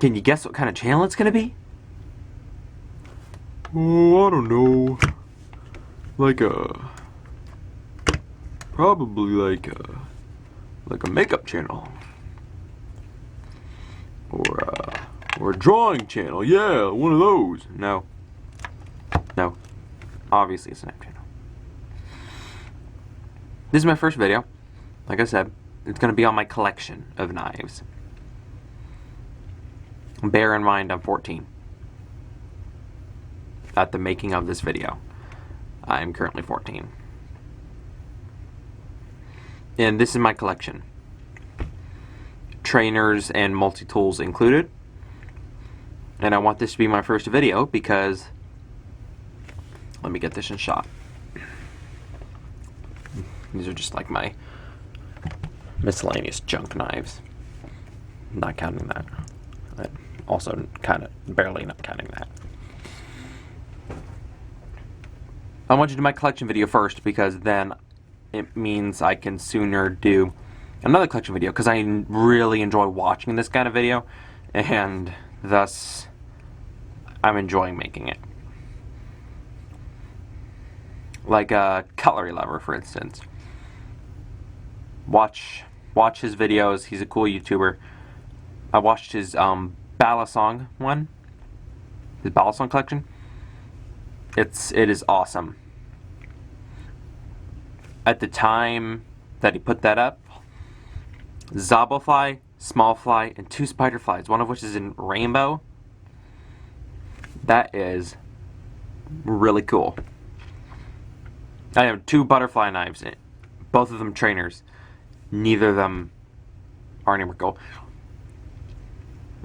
Can you guess what kind of channel it's gonna be? Oh, I don't know. Like probably like a makeup channel. Or a drawing channel. Yeah, one of those. No. No. Obviously it's a knife channel. This is my first video. Like I said, it's gonna be on my collection of knives. Bear in mind I'm 14 at the making of this video. I am currently 14. And this is my collection. Trainers and multi-tools included. And I want this to be my first video because, let me get this in shot. These are just like my miscellaneous junk knives. Not counting that. Also kind of barely not counting that. I want you to do my collection video first because then it means I can sooner do another collection video because I really enjoy watching this kind of video and thus I'm enjoying making it. Like a cutlery lever, for instance. Watch his videos. He's a cool YouTuber. I watched his Balisong one, his Balisong collection. It is awesome. At the time that he put that up, Zobofly, small fly, and 2 spider flies, one of which is in rainbow. That is really cool. I have 2 butterfly knives, both of them trainers. Neither of them are anywhere gold.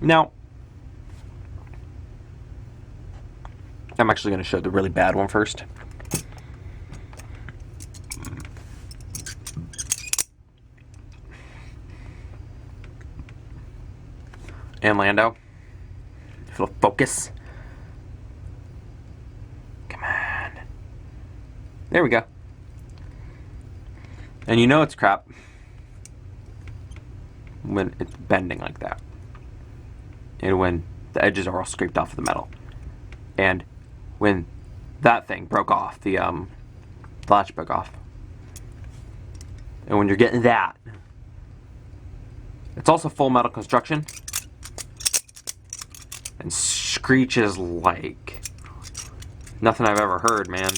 Now, I'm actually going to show the really bad one first. And Lando, if it'll focus. Come on. There we go. And you know it's crap when it's bending like that. And when the edges are all scraped off of the metal. And when that thing broke off, the latch broke off. And when you're getting that, it's also full metal construction. And screeches like nothing I've ever heard, man.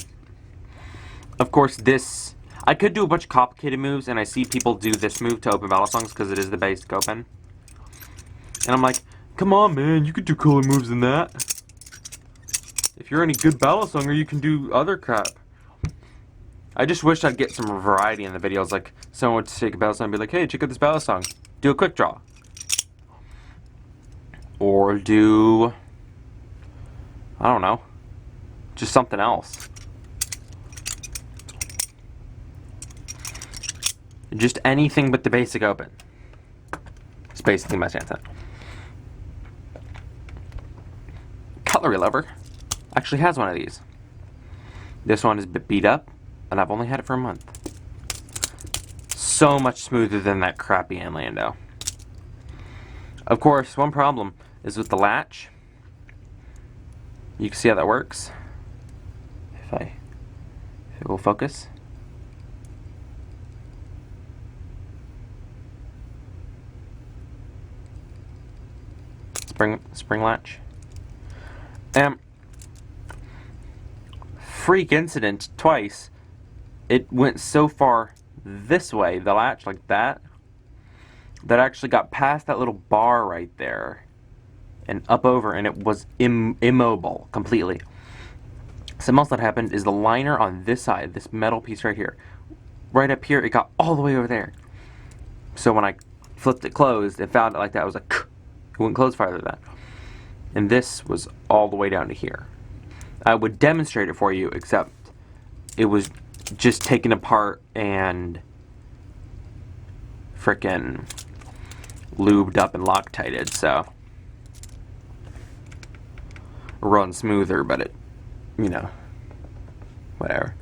Of course, this, I could do a bunch of complicated moves, and I see people do this move to open Balisongs because it is the basic open. And I'm like, come on, man, you could do cooler moves than that. If you're any good Balisonger, you can do other crap. I just wish I'd get some variety in the videos, like someone would take a Balisong and be like, hey, check out this Balisong. Do a quick draw. Or do, I don't know, just something else. Just anything but the basic open. It's basically my stance on it. Cutlery lever actually has one of these. This one is a bit beat up, and I've only had it for a month. So much smoother than that crappy Lando. Of course, one problem is with the latch. You can see how that works. If it will focus. Spring latch. Freak incident twice. It went so far this way, the latch like that, that actually got past that little bar right there and up over, and it was immobile completely. Something else that happened is the liner on this side, this metal piece right here, right up here, it got all the way over there. So when I flipped it closed and found it like that, I was like, it wouldn't close farther than that. And this was all the way down to here. I would demonstrate it for you, except it was just taken apart and frickin' lubed up and Loctited, so run smoother, but it, you know, whatever.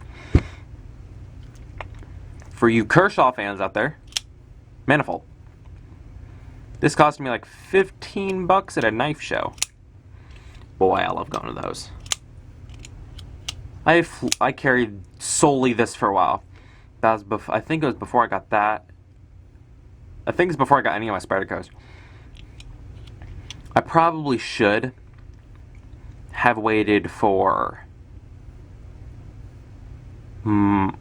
For you Kershaw fans out there, manifold. This cost me like 15 bucks at a knife show. Boy, I love going to those. I carried solely this for a while. That was before, I think it was before I got that. I think it's before I got any of my Spydercos. I probably should have waited for...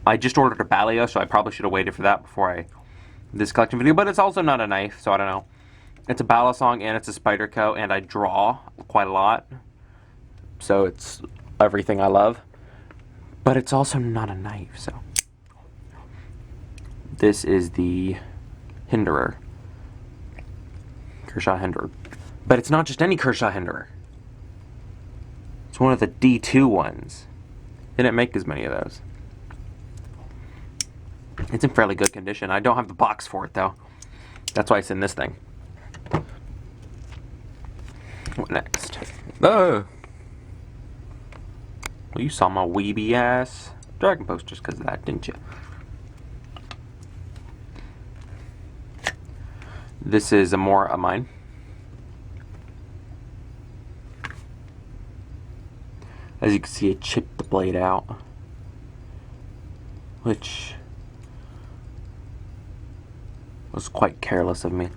I just ordered a Balio, so I probably should have waited for that before I... this collection video, but it's also not a knife, so I don't know. It's a Balisong and it's a Spyderco, and I draw quite a lot. So it's everything I love. But it's also not a knife, so... This is the Hinderer. Kershaw Hinderer. But it's not just any Kershaw Hinderer. It's one of the D2 ones. They didn't make as many of those. It's in fairly good condition. I don't have the box for it, though. That's why it's in this thing. What next? Oh! Well, you saw my weeby ass Dragon Post just because of that, didn't you? This is a more of mine. As you can see, it chipped the blade out, which was quite careless of me.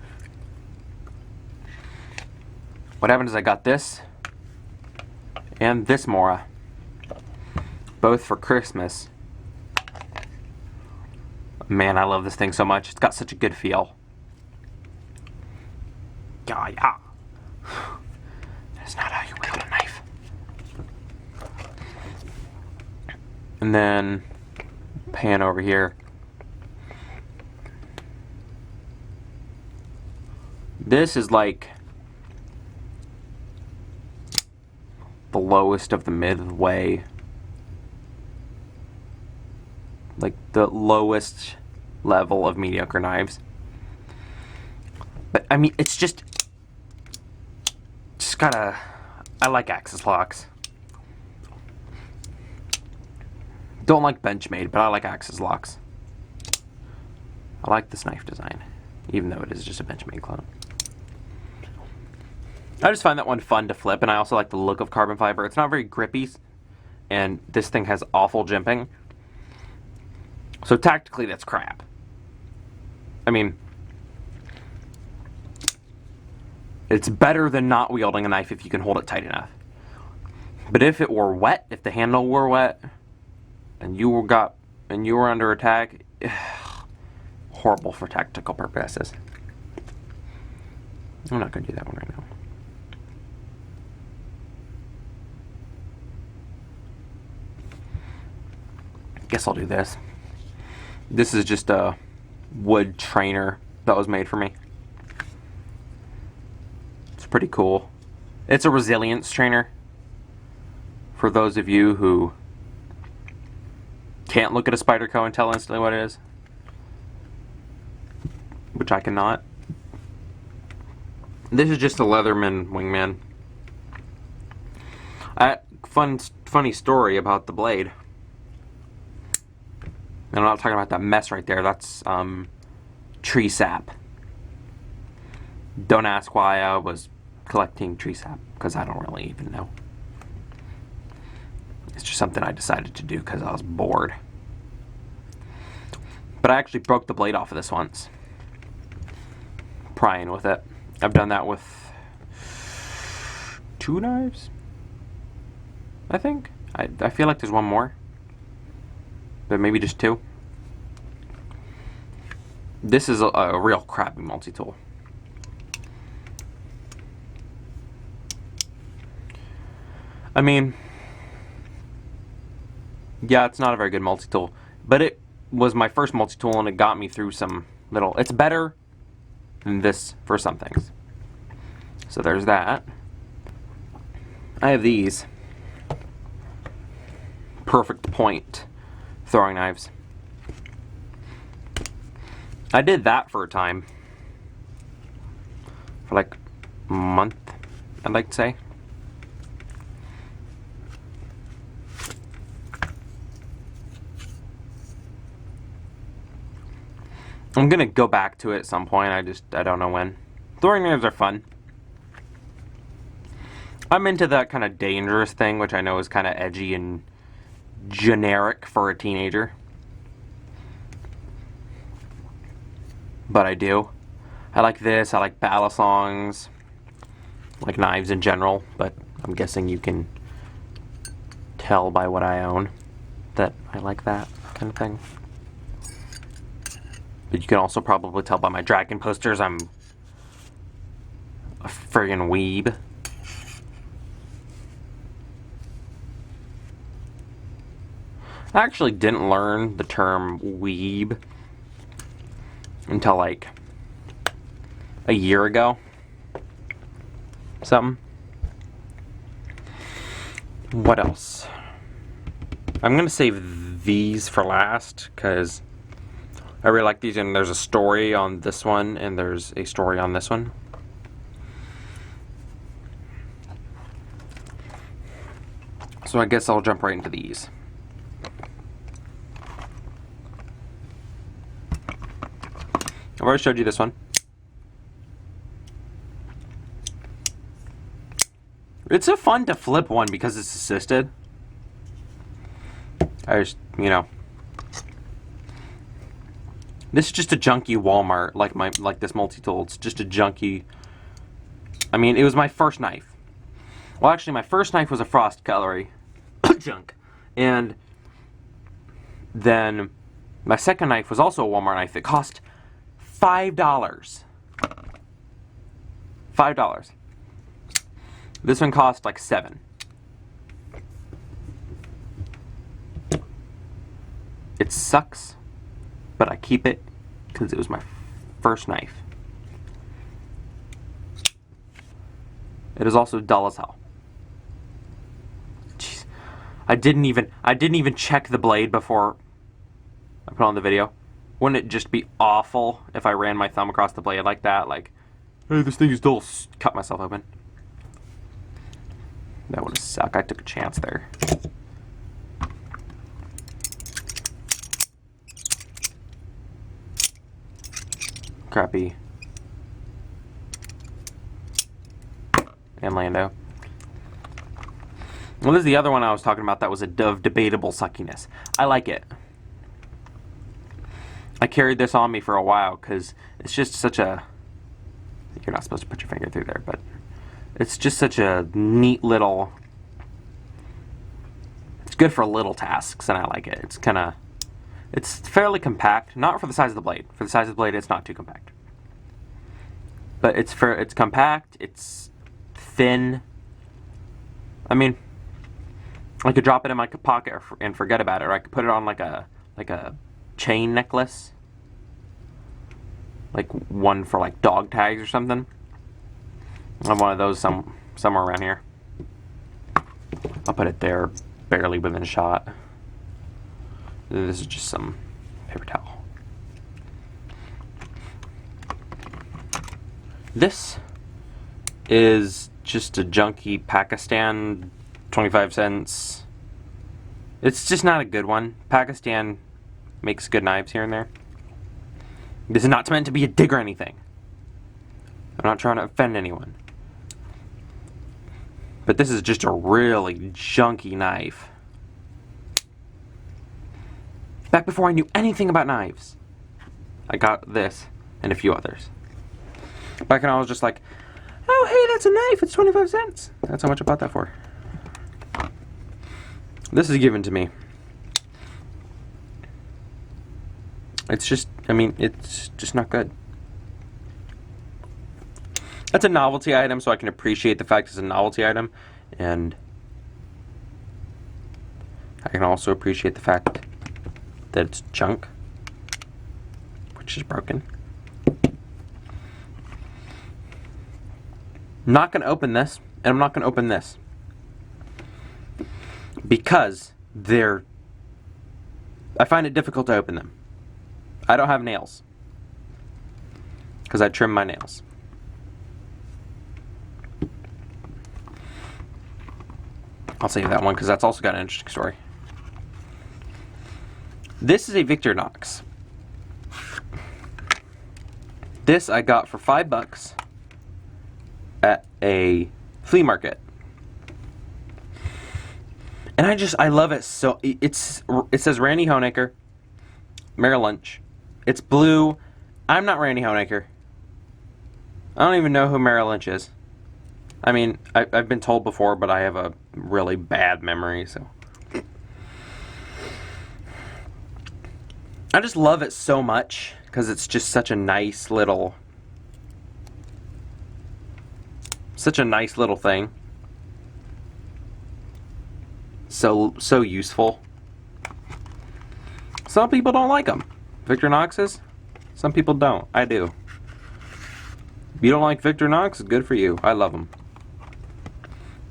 What happened is I got this and this Mora, both for Christmas. Man, I love this thing so much. It's got such a good feel. Yeah. That's not how you wield a knife. And then pan over here. This is like the lowest of the midway. Like the lowest level of mediocre knives. But I mean, it's just gotta, I like Axis locks. Don't like Benchmade, but I like Axis locks. I like this knife design, even though it is just a Benchmade clone. I just find that one fun to flip, and I also like the look of carbon fiber. It's not very grippy, and this thing has awful jimping. So tactically, that's crap. I mean, it's better than not wielding a knife if you can hold it tight enough. But if it were wet, if the handle were wet, and you were under attack, horrible for tactical purposes. I'm not going to do that one right now. Guess I'll do this. This is just a wood trainer that was made for me. It's pretty cool. It's a resilience trainer. For those of you who can't look at a Spyderco and tell instantly what it is, which I cannot. This is just a Leatherman wingman. Funny story about the blade. And I'm not talking about that mess right there. That's tree sap. Don't ask why I was collecting tree sap, because I don't really even know. It's just something I decided to do because I was bored. But I actually broke the blade off of this once, prying with it. I've done that with 2 knives, I think. I feel like there's one more, but maybe just 2. This is a real crappy multi-tool. I mean, yeah, it's not a very good multi-tool, but it was my first multi-tool and it got me through some little... It's better than this for some things. So there's that. I have these perfect point throwing knives. I did that for a time. For like a month, I'd like to say. I'm gonna go back to it at some point. I don't know when. Throwing knives are fun. I'm into that kind of dangerous thing, which I know is kind of edgy and generic for a teenager. But I do. I like this, I like battle songs, I like knives in general, but I'm guessing you can tell by what I own that I like that kind of thing. But you can also probably tell by my dragon posters I'm a friggin' weeb. I actually didn't learn the term weeb until like a year ago. Something. What else? I'm gonna save these for last because I really like these, and there's a story on this one and there's a story on this one. So I guess I'll jump right into these. I've already showed you this one. It's a fun to flip one because it's assisted. I just, you know, this is just a junky Walmart, like this multi-tool. It's just a junky. I mean, it was my first knife. Well, actually, my first knife was a frost cutlery, junk, and then my second knife was also a Walmart knife. It cost $5. $5. This one cost like $7. It sucks, but I keep it because it was my first knife. It is also dull as hell. Jeez. I didn't even check the blade before I put on the video. Wouldn't it just be awful if I ran my thumb across the blade like that? Like, hey, this thing is dull. Cut myself open. That would have sucked. I took a chance there. Crappy. And Lando. Well, this is the other one I was talking about that was of debatable suckiness. I like it. I carried this on me for a while because it's just such a... You're not supposed to put your finger through there, but it's just such a neat little... It's good for little tasks, and I like it. It's kind of... It's fairly compact. Not for the size of the blade. For the size of the blade, it's not too compact. But it's compact, it's thin. I mean, I could drop it in my pocket and forget about it, or I could put it on like a chain necklace, like one for like dog tags or something. I have one of those somewhere around here. I'll put it there, barely within shot. This is just some paper towel. This is just a junky Pakistan, 25 cents. It's just not a good one. Pakistan makes good knives here and there. This is not meant to be a dig or anything. I'm not trying to offend anyone. But this is just a really junky knife. Back before I knew anything about knives, I got this and a few others. Back when I was just like, oh hey, that's a knife, it's 25 cents. That's how much I bought that for. This is given to me. It's just, I mean, it's just not good. That's a novelty item, so I can appreciate the fact it's a novelty item, and I can also appreciate the fact that it's junk, which is broken. I'm not going to open this, and I'm not going to open this, because I find it difficult to open them. I don't have nails, because I trim my nails. I'll save that one because that's also got an interesting story. This is a Victorinox. This I got for $5 at a flea market. And I love it so. It says Randy Honecker, Merrill Lynch. It's blue. I'm not Randy Honecker. I don't even know who Merrill Lynch is. I mean, I've been told before, but I have a really bad memory, so. I just love it so much because it's just such a nice little thing. So useful. Some people don't like them. Victorinoxes? Some people don't. I do. If you don't like Victorinox, good for you. I love them.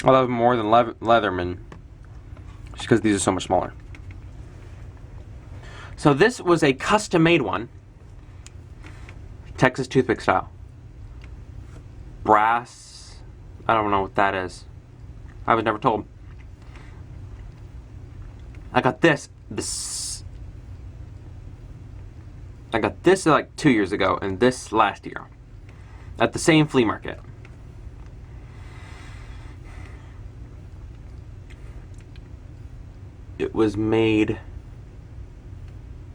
I love them more than Leatherman. Just because these are so much smaller. So this was a custom-made one. Texas toothpick style. Brass. I don't know what that is. I was never told. I got this. I got this like 2 years ago and this last year. At the same flea market. It was made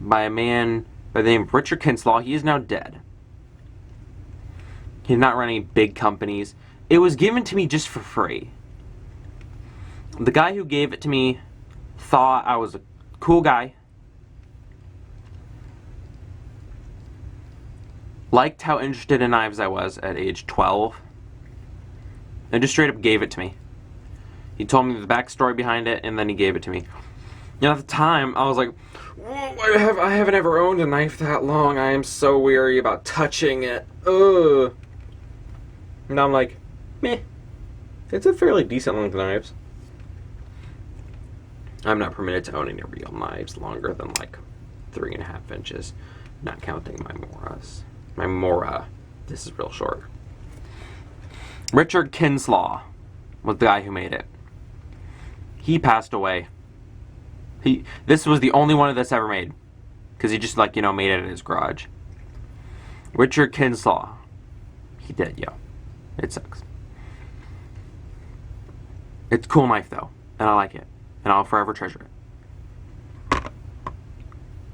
by a man by the name of Richard Kinslaw. He is now dead. He's not running big companies. It was given to me just for free. The guy who gave it to me thought I was a cool guy. Liked how interested in knives I was at age 12. And just straight up gave it to me. He told me the backstory behind it, and then he gave it to me. You know, at the time, I was like, whoa, I haven't ever owned a knife that long. I am so weary about touching it. Ugh. Now I'm like, meh. It's a fairly decent length of knives. I'm not permitted to own any real knives longer than like 3.5 inches. Not counting my Moras. My Mora. This is real short. Richard Kinslaw was the guy who made it. He passed away. This was the only one of this ever made. Because he just, like, you know, made it in his garage. Richard Kinslaw. He did, yo. It sucks. It's a cool knife, though. And I like it. And I'll forever treasure it.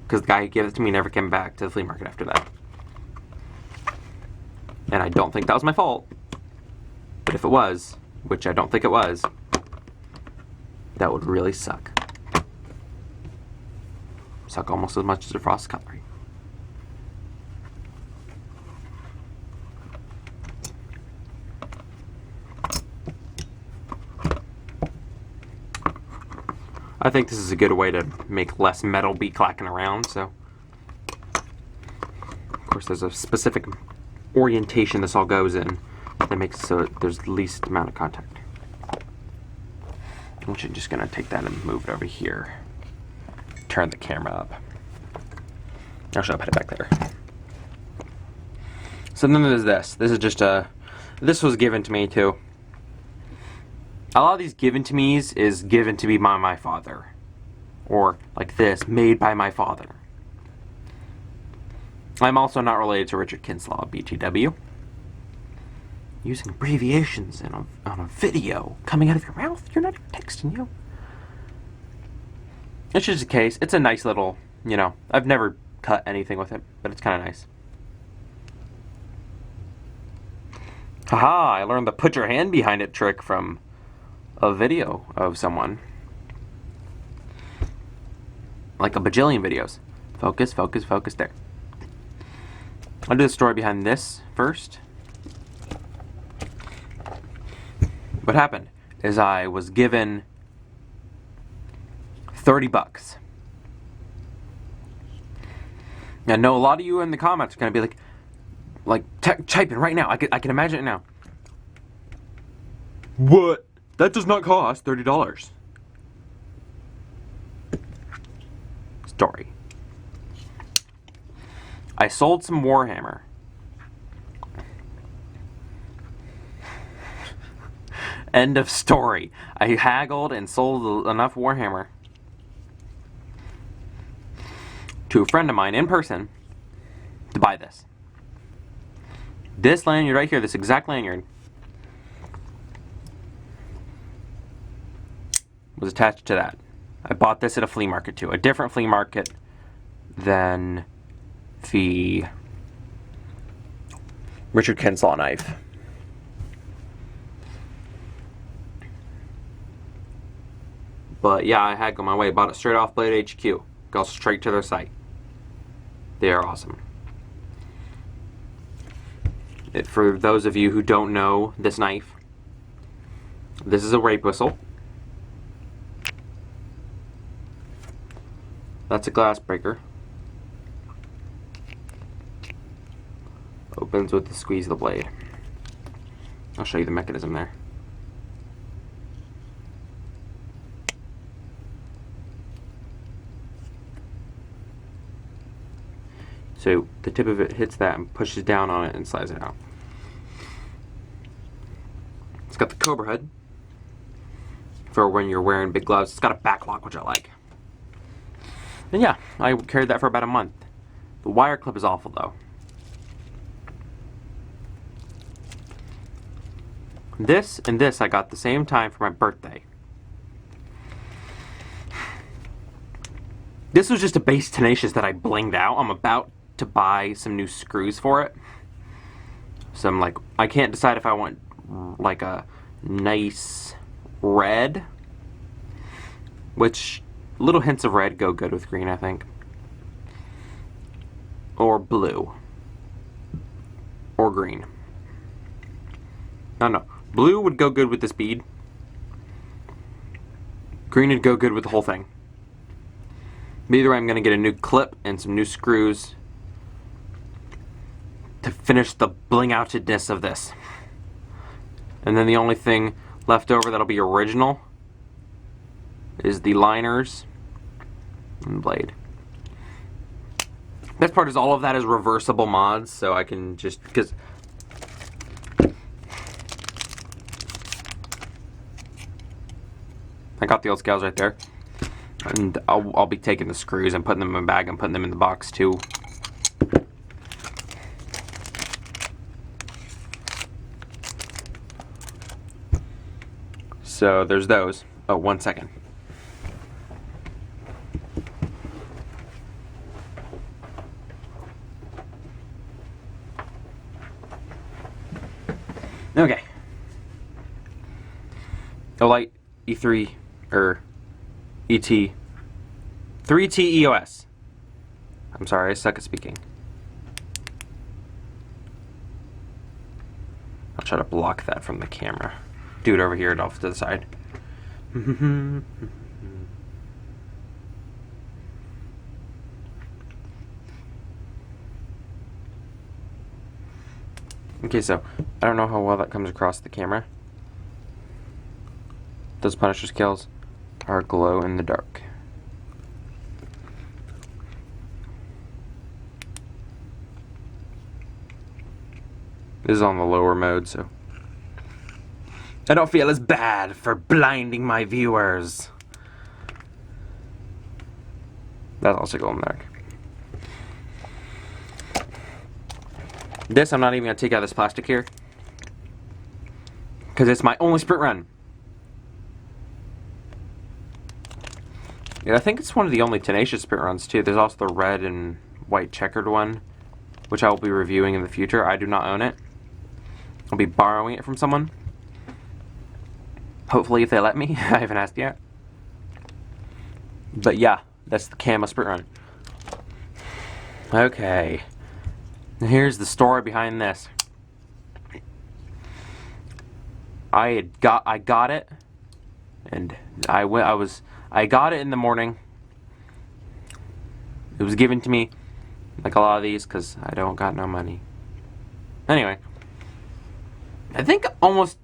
Because the guy who gave it to me never came back to the flea market after that. And I don't think that was my fault. But if it was, which I don't think it was, that would really suck. Suck almost as much as a frost cutlery. I think this is a good way to make less metal be clacking around, so. Of course, there's a specific orientation this all goes in that makes it so there's the least amount of contact. I'm just gonna take that and move it over here. Turn the camera up. Actually, I'll put it back there. So then there's this. This is just this was given to me too. A lot of these given to me's is given to me by my father. Or like this, made by my father. I'm also not related to Richard Kinslaw, BTW. Using abbreviations on a video coming out of your mouth, you're not even texting you. It's just a case. It's a nice little, you know, I've never cut anything with it, but it's kind of nice. Haha, I learned the put your hand behind it trick from a video of someone. Like a bajillion videos. Focus, focus, focus, there. I'll do the story behind this first. What happened is I was given $30. I know a lot of you in the comments are going to be like typing right now. I can imagine it now. What? That does not cost $30. Story. I sold some Warhammer. End of story. I haggled and sold enough Warhammer to a friend of mine in person to buy this. This lanyard right here, this exact lanyard, was attached to that. I bought this at a flea market too. A different flea market than the Richard Kinslaw knife. But yeah, I had gone my way. Bought it straight off Blade HQ. Goes straight to their site. They are awesome. For those of you who don't know this knife, this is a rape whistle. That's a glass breaker. Opens with the squeeze of the blade. I'll show you the mechanism there. So the tip of it hits that and pushes down on it and slides it out. It's got the Cobra head for when you're wearing big gloves. It's got a back lock, which I like. And yeah, I carried that for about a month. The wire clip is awful though. This and this I got the same time for my birthday. This was just a base Tenacious that I blinged out. I'm about to buy some new screws for it. Some like, I can't decide if I want like a nice red, which little hints of red go good with green, I think, or blue, or green. No, blue would go good with this bead. Green would go good with the whole thing. But either way, I'm going to get a new clip and some new screws to finish the bling-outedness of this. And then the only thing left over that'll be original is the liners and the blade. Best part is all of that is reversible mods, so I can just, because I got the old scales right there. And I'll be taking the screws and putting them in a bag and putting them in the box too. So there's those. Oh, 1 second. Okay. Olight E3 or ET 3T EOS. I'm sorry, I suck at speaking. I'll try to block that from the camera. Do it over here off to the side. Okay, so I don't know how well that comes across the camera. Those Punisher scales are glow in the dark. This is on the lower mode, so I don't feel as bad for blinding my viewers. That's also glow in the dark. This, I'm not even going to take out this plastic here, because it's my only sprint run. Yeah, I think it's one of the only Tenacious sprint runs too. There's also the red and white checkered one, which I will be reviewing in the future. I do not own it. I'll be borrowing it from someone. Hopefully, if they let me. I haven't asked yet. But yeah, that's the camo sprint run. Okay. Here's the story behind this. I got it, and I got it in the morning. It was given to me, like a lot of these, because I don't got no money. Anyway, I think almost,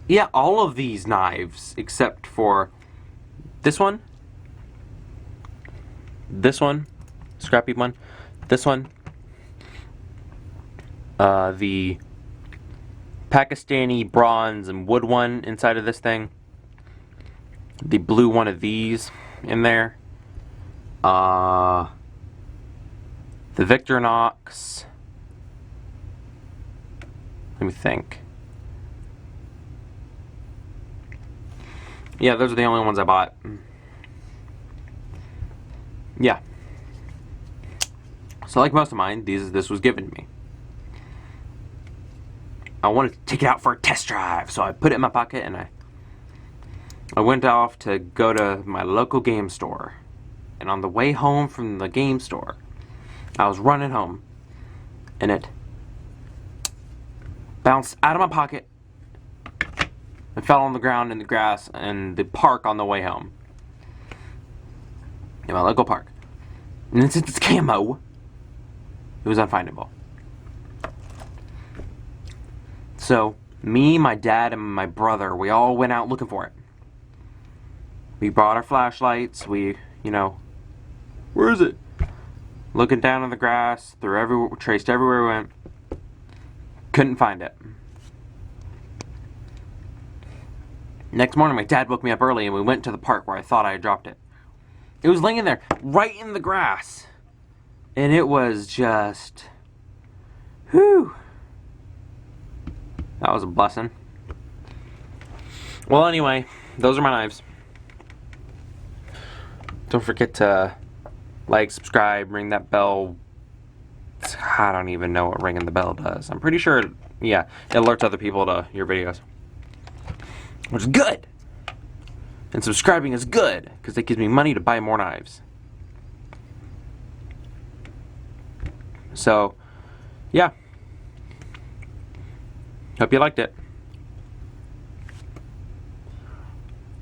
yeah, all of these knives, except for this one, scrappy one, this one, the Pakistani bronze and wood one inside of this thing, the blue one of these in there, the Victorinox, let me think, Yeah, those are the only ones I bought. Yeah. So like most of mine, this was given to me. I wanted to take it out for a test drive, so I put it in my pocket and I went off to go to my local game store. And on the way home from the game store, I was running home and it bounced out of my pocket and fell on the ground in the grass in the park on the way home. In my local park. And since it's camo, it was unfindable. So, me, my dad, and my brother, we all went out looking for it. We brought our flashlights, we, where is it? Looking down in the grass, traced everywhere we went. Couldn't find it. Next morning, my dad woke me up early and we went to the park where I thought I had dropped it. It was laying there, right in the grass. And it was just... whew. That was a blessing. Well, anyway, those are my knives. Don't forget to like, subscribe, ring that bell. I don't even know what ringing the bell does. I'm pretty sure, yeah, it alerts other people to your videos. Which is good. And subscribing is good, because it gives me money to buy more knives. So, yeah. Hope you liked it.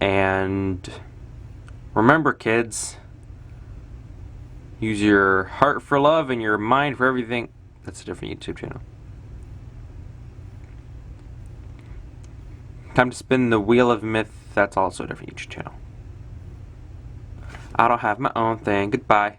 And remember, kids, use your heart for love and your mind for everything. That's a different YouTube channel. Time to spin the wheel of myth. That's also a different YouTube channel. I don't have my own thing. Goodbye.